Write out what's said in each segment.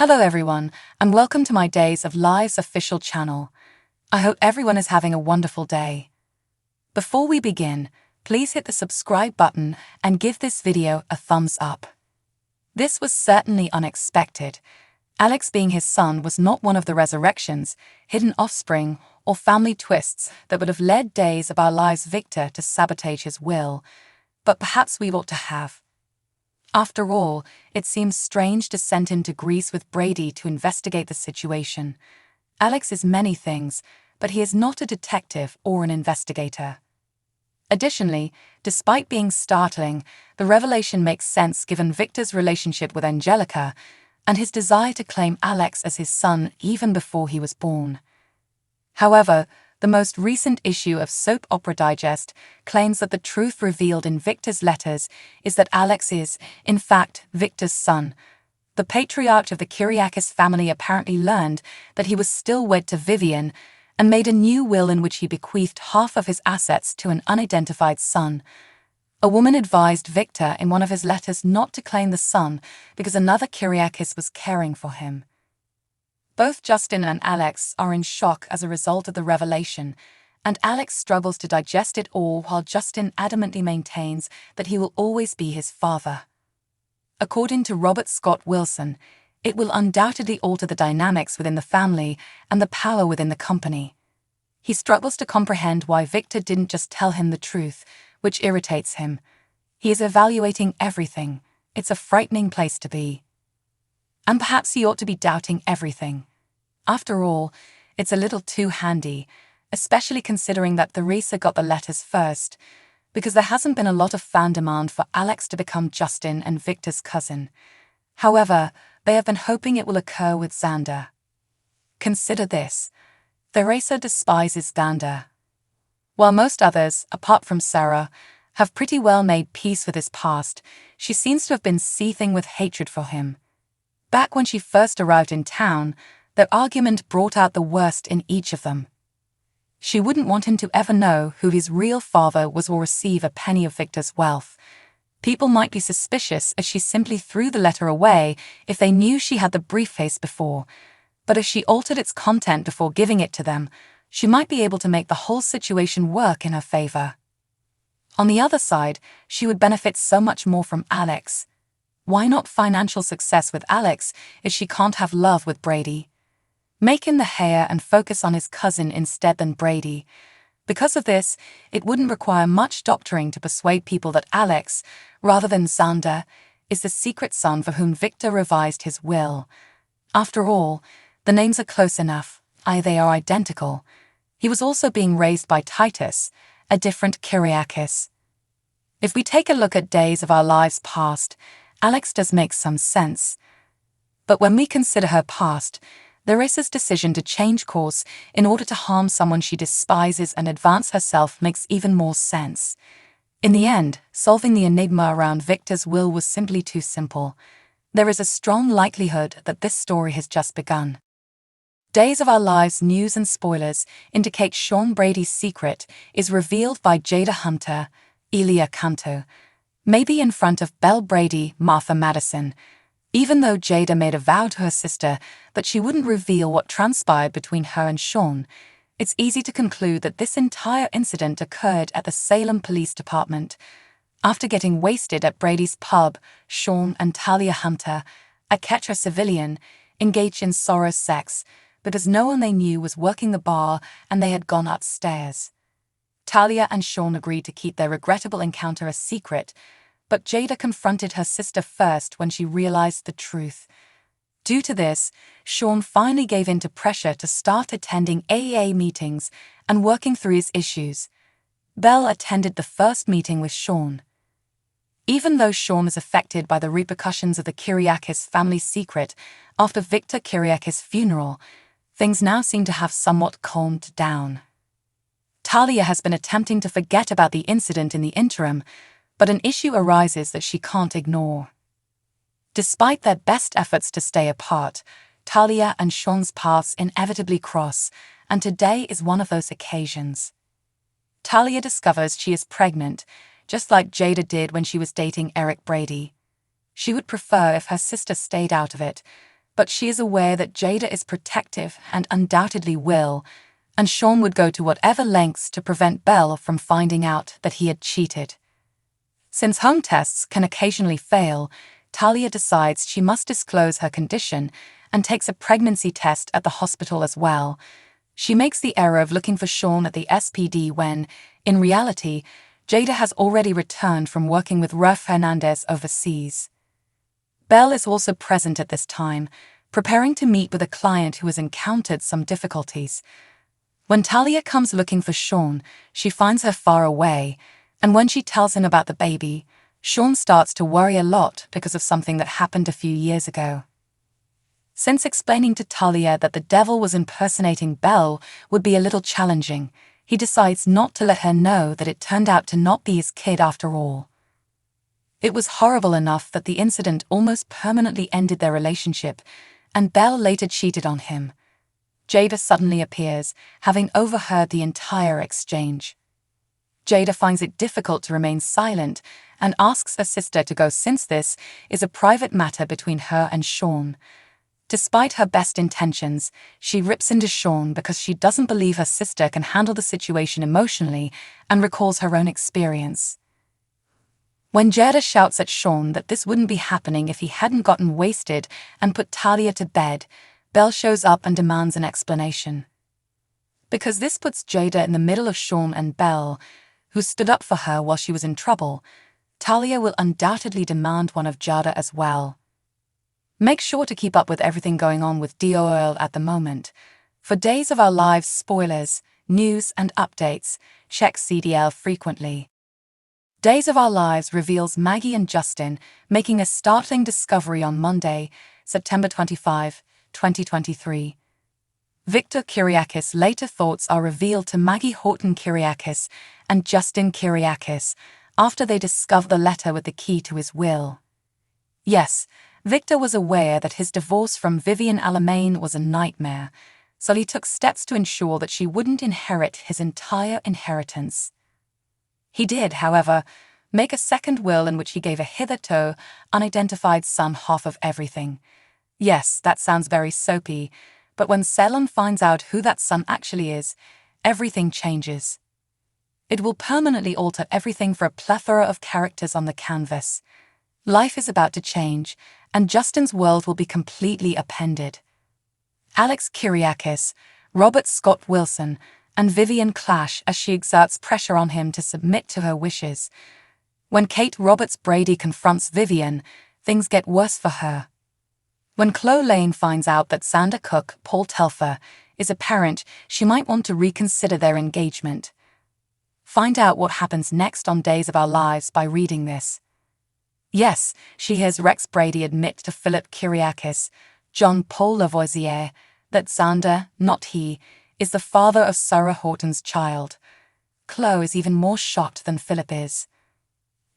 Hello everyone, and welcome to my Days of Lives official channel. I hope everyone is having a wonderful day. Before we begin, please hit the subscribe button and give this video a thumbs up. This was certainly unexpected. Alex being his son was not one of the resurrections, hidden offspring, or family twists that would have led Days of Our Lives Victor to sabotage his will, but perhaps we ought to have. After all, it seems strange to send him to Greece with Brady to investigate the situation. Alex is many things, but he is not a detective or an investigator. Additionally, despite being startling, the revelation makes sense given Victor's relationship with Angelica and his desire to claim Alex as his son even before he was born. However, the most recent issue of Soap Opera Digest claims that the truth revealed in Victor's letters is that Alex is, in fact, Victor's son. The patriarch of the Kiriakis family apparently learned that he was still wed to Vivian and made a new will in which he bequeathed half of his assets to an unidentified son. A woman advised Victor in one of his letters not to claim the son because another Kiriakis was caring for him. Both Justin and Alex are in shock as a result of the revelation, and Alex struggles to digest it all while Justin adamantly maintains that he will always be his father. According to Robert Scott Wilson, it will undoubtedly alter the dynamics within the family and the power within the company. He struggles to comprehend why Victor didn't just tell him the truth, which irritates him. He is evaluating everything. It's a frightening place to be. And perhaps he ought to be doubting everything. After all, it's a little too handy, especially considering that Teresa got the letters first, because there hasn't been a lot of fan demand for Alex to become Justin and Victor's cousin. However, they have been hoping it will occur with Xander. Consider this. Teresa despises Xander. While most others, apart from Sarah, have pretty well made peace with his past, she seems to have been seething with hatred for him. Back when she first arrived in town, their argument brought out the worst in each of them. She wouldn't want him to ever know who his real father was or receive a penny of Victor's wealth. People might be suspicious as she simply threw the letter away if they knew she had the briefcase before, but if she altered its content before giving it to them, she might be able to make the whole situation work in her favor. On the other side, she would benefit so much more from Alex. Why not financial success with Alex if she can't have love with Brady? Make him the heir and focus on his cousin instead than Brady. Because of this, it wouldn't require much doctoring to persuade people that Alex, rather than Xander, is the secret son for whom Victor revised his will. After all, the names are close enough, they are identical. He was also being raised by Titus, a different Kiriakis. If we take a look at Days of Our Lives past, Alex does make some sense. But when we consider her past, Teresa's decision to change course in order to harm someone she despises and advance herself makes even more sense. In the end, solving the enigma around Victor's will was simply too simple. There is a strong likelihood that this story has just begun. Days of Our Lives news and spoilers indicate Sean Brady's secret is revealed by Jada Hunter, Elia Canto, maybe in front of Belle Brady, Martha Madison. Even though Jada made a vow to her sister that she wouldn't reveal what transpired between her and Sean, it's easy to conclude that this entire incident occurred at the Salem Police Department. After getting wasted at Brady's pub, Sean and Talia Hunter, a catcher civilian, engaged in sorrow sex because no one they knew was working the bar and they had gone upstairs. Talia and Sean agreed to keep their regrettable encounter a secret, but Jada confronted her sister first when she realized the truth. Due to this, Sean finally gave in to pressure to start attending AA meetings and working through his issues. Belle attended the first meeting with Sean. Even though Sean is affected by the repercussions of the Kiriakis family secret after Victor Kiriakis' funeral, things now seem to have somewhat calmed down. Talia has been attempting to forget about the incident in the interim, but an issue arises that she can't ignore. Despite their best efforts to stay apart, Talia and Sean's paths inevitably cross, and today is one of those occasions. Talia discovers she is pregnant, just like Jada did when she was dating Eric Brady. She would prefer if her sister stayed out of it, But she is aware that Jada is protective and undoubtedly will, and Sean would go to whatever lengths to prevent Belle from finding out that he had cheated. Since home tests can occasionally fail, Talia decides she must disclose her condition and takes a pregnancy test at the hospital as well. She makes the error of looking for Sean at the SPD when, in reality, Jada has already returned from working with Ref Hernandez overseas. Belle is also present at this time, preparing to meet with a client who has encountered some difficulties. When Talia comes looking for Sean, she finds her far away, and when she tells him about the baby, Sean starts to worry a lot because of something that happened a few years ago. Since explaining to Talia that the devil was impersonating Belle would be a little challenging, he decides not to let her know that it turned out to not be his kid after all. It was horrible enough that the incident almost permanently ended their relationship, and Belle later cheated on him. Jada suddenly appears, having overheard the entire exchange. Jada finds it difficult to remain silent and asks her sister to go since this is a private matter between her and Sean. Despite her best intentions, she rips into Sean because she doesn't believe her sister can handle the situation emotionally and recalls her own experience. When Jada shouts at Sean that this wouldn't be happening if he hadn't gotten wasted and put Talia to bed, Belle shows up and demands an explanation. Because this puts Jada in the middle of Sean and Belle, who stood up for her while she was in trouble, Talia will undoubtedly demand one of Jada as well. Make sure to keep up with everything going on with DOL at the moment. For Days of Our Lives spoilers, news and updates, check CDL frequently. Days of Our Lives reveals Maggie and Justin making a startling discovery on Monday, September 25, 2023. Victor Kiriakis' later thoughts are revealed to Maggie Horton Kiriakis and Justin Kiriakis after they discover the letter with the key to his will. Yes, Victor was aware that his divorce from Vivian Alamain was a nightmare, so he took steps to ensure that she wouldn't inherit his entire inheritance. He did, however, make a second will in which he gave a hitherto unidentified son half of everything. Yes, that sounds very soapy, but when Selon finds out who that son actually is, everything changes. It will permanently alter everything for a plethora of characters on the canvas. Life is about to change, and Justin's world will be completely upended. Alex Kiriakis, Robert Scott Wilson, and Vivian clash as she exerts pressure on him to submit to her wishes. When Kate Roberts Brady confronts Vivian, things get worse for her. When Chloe Lane finds out that Xander Cook, Paul Telfer, is a parent, she might want to reconsider their engagement. Find out what happens next on Days of Our Lives by reading this. Yes, she hears Rex Brady admit to Philip Kiriakis, John Paul Lavoisier, that Xander, not he, is the father of Sarah Horton's child. Chloe is even more shocked than Philip is.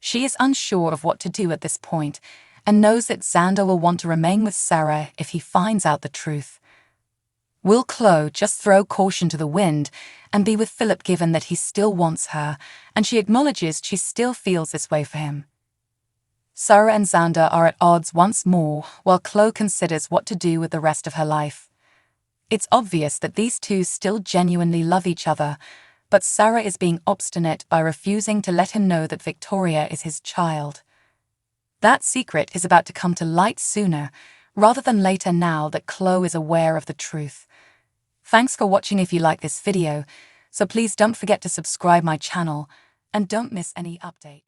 She is unsure of what to do at this point, and knows that Xander will want to remain with Sarah if he finds out the truth. Will Chloe just throw caution to the wind and be with Philip given that he still wants her, and she acknowledges she still feels this way for him? Sarah and Xander are at odds once more, while Chloe considers what to do with the rest of her life. It's obvious that these two still genuinely love each other, but Sarah is being obstinate by refusing to let him know that Victoria is his child. That secret is about to come to light sooner, rather than later now that Chloe is aware of the truth. Thanks for watching. If you like this video, so please don't forget to subscribe my channel and don't miss any update.